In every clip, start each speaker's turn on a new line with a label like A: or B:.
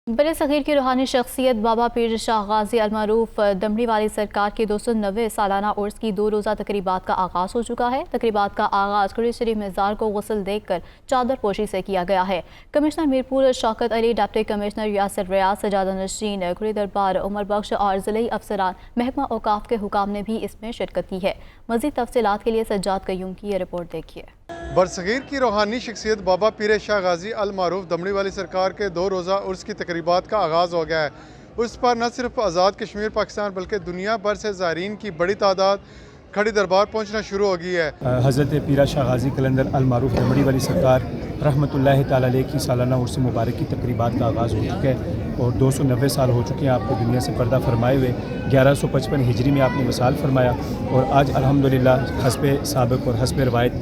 A: बड़े सग़ीर की रूहानी शख्सियत बाबा पीर शाह गाजी अलमारूफ दमड़ी वाली सरकार के 290 सालाना उर्स की 2 रोज़ा तकरीबात का आगाज़ हो चुका है। तकरीबात का आगाज़ खड़ी शरीफ मज़ार को गुस्ल देकर चादर पोशी से किया गया है। Commissioner Mirpur Shaukat Ali, deputy commissioner Yasir Riyaz, सजादा नशीन खुड़ी दरबार उमर बख्श और ज़िले अफसरान महकमा औकाफ के हुकाम ने भी इसमें शिरकत की है। मज़ीद तफसीलात के लिए सज्जाद कयूम की ये रिपोर्ट देखिए।
B: बरसगीर की रूहानी शख्सियत बाबा पीर शाह गाजी अलमारूफ दमड़ी वाली सरकार के 2 रोज़ा उर्स की तकरीबात का आगाज़ हो गया है। उस पर न सिर्फ आज़ाद कश्मीर पाकिस्तान बल्कि दुनिया भर से ज़ायरीन की बड़ी तादाद खड़ी दरबार पहुँचना शुरू हो गई है।
C: हज़रत पीर शाह गाजी कलंदर अलमारूफ दमड़ी वाली सरकार रहमतुल्लाह ताला अलैह की सालाना उर्स मुबारक की तकरीबात का आगाज़ हो चुका है और 290 साल हो चुके हैं आपको दुनिया से पर्दा फरमाए हुए। 1155 हिजरी में आपने वसाल फरमाया और आज अल्हम्दुलिल्लाह हस्बे साबिक़ और हस्बे रवायत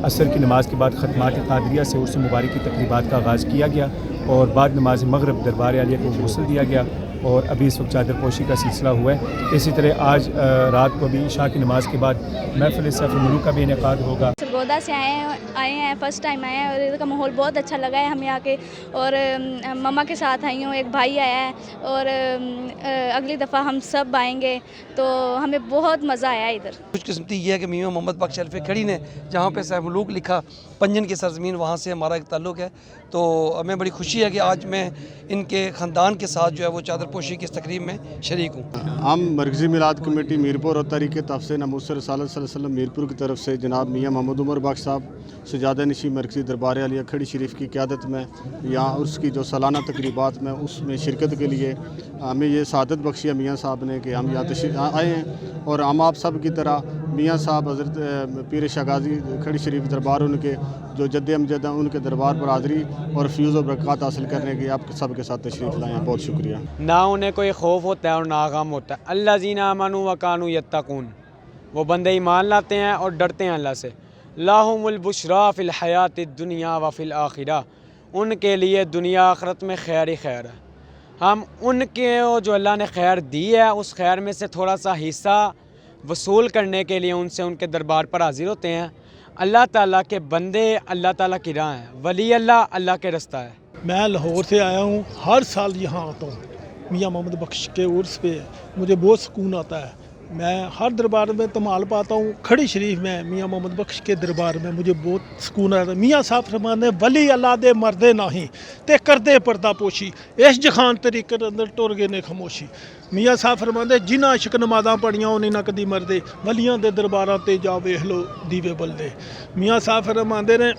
C: असर की नमाज़ के बाद ख़त्मात क़ादरिया से उर्स मुबारक की तकरीबात का आगाज़ किया गया और बाद नमाज मग़रिब दरबार आलिया को गुस्ल दिया गया और अभी इस वक्त चादर पोशी का सिलसिला हुआ है। इसी तरह आज रात को भी इशा की नमाज़ के बाद महफ़िल सैफ़ मुल्क का भी इनेकाद होगा।
D: सरगोदा से आए हैं फर्स्ट टाइम आए हैं और इधर का माहौल बहुत अच्छा लगा है हमें आके। और मम्मा के साथ आई हूँ, एक भाई आया है और अगली दफ़ा हम सब आएंगे तो हमें बहुत मज़ा आया इधर।
E: खुशकिस्मती ये है कि मियां मोहम्मद बख्श अल्फ़ खड़ी ने जहाँ पे सैफ़ मुल्क लिखा, पंजन की सरजमीन, वहाँ से हमारा एक ताल्लुक़ है। तो हमें बड़ी खुशी है कि आज मैं इनके ख़ानदान के साथ जो है वो चादर पोशी की इस तकरीब में शरीक हूँ।
F: हम मरकज़ी मिलाद कमेटी मीरपुर और तरीक़े तफ़सीर नमूस रसालत सल्लल्लाहु अलैहि वसल्लम मीरपुर की तरफ से जनाब मियां मोहम्मद उमर बख्श साहब सजादा नशी मरकज़ी दरबार आलिया खड़ी शरीफ की क़यादत में यहाँ उसकी जो सालाना तकरीबात में उसमें शिरकत के लिए हमें ये सादत बख्शी है मियाँ साहब ने कि हम यहाँ तशरीफ़ आए हैं। और हम आप सब की तरह मियाँ साहब हज़रत पीर शाह गाजी खड़ी शरीफ दरबार उनके जो जद्द अमजद हैं उनके दरबार पर हाज़री और फ्यूज़ और बरक़ात हासिल करने की आप सब के साथ तशरीफ़ लाए हैं। बहुत शुक्रिया।
G: ना उन्हें कोई खौफ होता है और ना गम होता है। अल्लाज़ीना आमनू व कानू यत्तकून, वो बंदे ईमान लाते हैं और डरते हैं अल्लाह से। लाहुमुल बुशरा फ़िल हयातिद दुनिया व फ़िल आखिरा, उनके लिए दुनिया आखिरत में खैर ही खैर है। हम उनके जो अल्लाह ने खैर दी है उस खैर में से थोड़ा सा हिस्सा वसूल करने के लिए उनसे उनके दरबार पर हाजिर होते हैं। अल्लाह ताला के बंदे अल्लाह ताला की राह हैं, वली अल्लाह अल्लाह के रास्ता है।
H: मैं लाहौर से आया हूँ, हर साल यहाँ आता हूँ मियाँ मोहम्मद बख्श के उर्स पे। मुझे बहुत सुकून आता है, मैं हर दरबार में तमाल पाता हूँ। खड़ी शरीफ में मियाँ मोहम्मद बख्श के दरबार में मुझे बहुत सुकून आता है। मियाँ साहब फरमाते वली अल्लाह दे मरदे नहीं ते करदे पर्दा पोशी, इस जखान तरीके अंदर टुर गए ने खामोशी। मियाँ साहब फरमाते जिन्हां इश्क नमाज़ां पढ़ियां उन्हें ना कदी मरदे, वलियां दे दरबारां ते जा वेख लो दीवे बलदे। मियाँ साहब फरमाते ने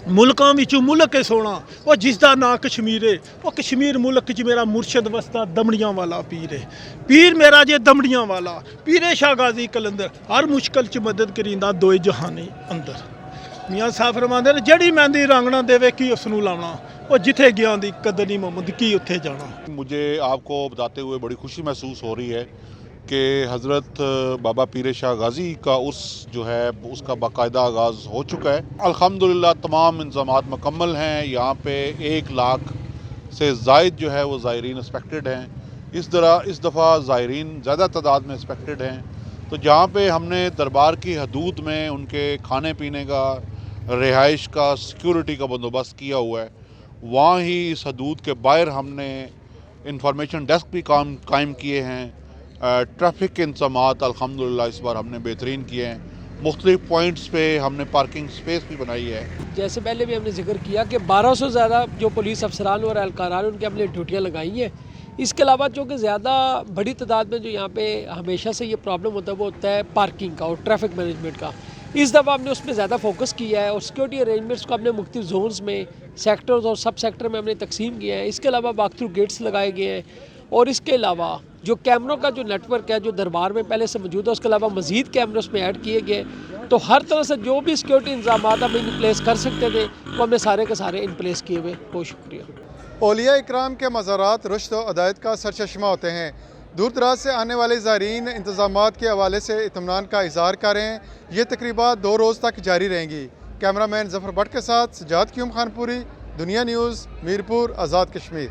H: मुल्कां विचों मुल्क है सोना, वो जिसदा ना कश्मीर है, वो कश्मीर मुल्क च मेरा मुर्शद वसदा दमड़ियां वाला पीर है। पीर मेरा जे दमड़ियां वाला, पीर शाह गाजी कलंदर हर मुश्किल च मदद करींदा दोए जहाने अंदर। मियाँ साहब फरमांदे ने जड़ी मेहंदी रंगना देवे की उसनू लाना, वो जिथे गया दी कदर नहीं मोहम्मद की उत्थे जाना।
I: मुझे आपको बताते हुए बड़ी खुशी महसूस हो रही है कि हज़रत बाबा पीर शाह गाजी का उर्स जो है उसका बाकायदा आगाज़ हो चुका है। अल्हम्दुलिल्लाह तमाम इंतज़ामात मुकम्मल हैं। यहाँ पे 1 लाख से ज़ायद जो है वो ज़ायरीन एक्सपेक्टेड हैं। इस दफ़ा ज़ायरीन ज़्यादा तादाद में एक्सपेक्टेड हैं। तो जहाँ पे हमने दरबार की हदूद में उनके खाने पीने का, रिहाइश का, सिक्योरिटी का बंदोबस्त किया हुआ है, वहाँ ही इस हदूद के बाहर हमने इंफॉर्मेशन डेस्क भी कायम किए हैं। ट्रैफिक के इंतज़ामात अल्हम्दुलिल्लाह इस बार हमने बेहतरीन किए हैं। मुख्तलिफ पॉइंट्स पे हमने पार्किंग स्पेस भी बनाई है।
J: जैसे पहले भी हमने जिक्र किया कि 1200 ज़्यादा जो पुलिस अफसरान और एहलकारान उनके हमने ड्यूटियाँ लगाई हैं। इसके अलावा जो कि ज़्यादा बड़ी तादाद में जो यहाँ पे हमेशा से ये प्रॉब्लम होता है वो होता है पार्किंग का और ट्रैफिक मैनेजमेंट का। इस दफ़ा हमने उस पर ज़्यादा फोकस किया है और सिक्योरिटी अरेंजमेंट्स को हमने मुख्तलिफ जोन्स में, सेक्टर्स और सब सेक्टर में हमने तकसीम किया है। इसके अलावा वॉक थ्रू गेट्स लगाए गए हैं और इसके अलावा जो कैमरों का जो नेटवर्क है जो दरबार में पहले से मौजूद है उसके अलावा मज़ीद कैमरे उसमें ऐड किए गए। तो हर तरह से जो भी सिक्योरिटी इंतजाम हम इन प्लेस कर सकते थे वो हमने सारे के सारे इन प्लेस किए हुए। बहुत शुक्रिया।
B: औलिया इकराम के मज़ारात रुश्द और अदायत का सरचश्मा होते हैं। दूर दराज से आने वाले ज़ायरीन इंतज़ामात के हवाले से इत्मीनान का इज़हार करें। ये तकरीबात 2 रोज़ तक जारी रहेंगी। कैमरामैन ज़फ़र भट्ट के साथ सज्जाद क्यूम खानपुरी, दुनिया न्यूज़, मीरपुर, आज़ाद कश्मीर।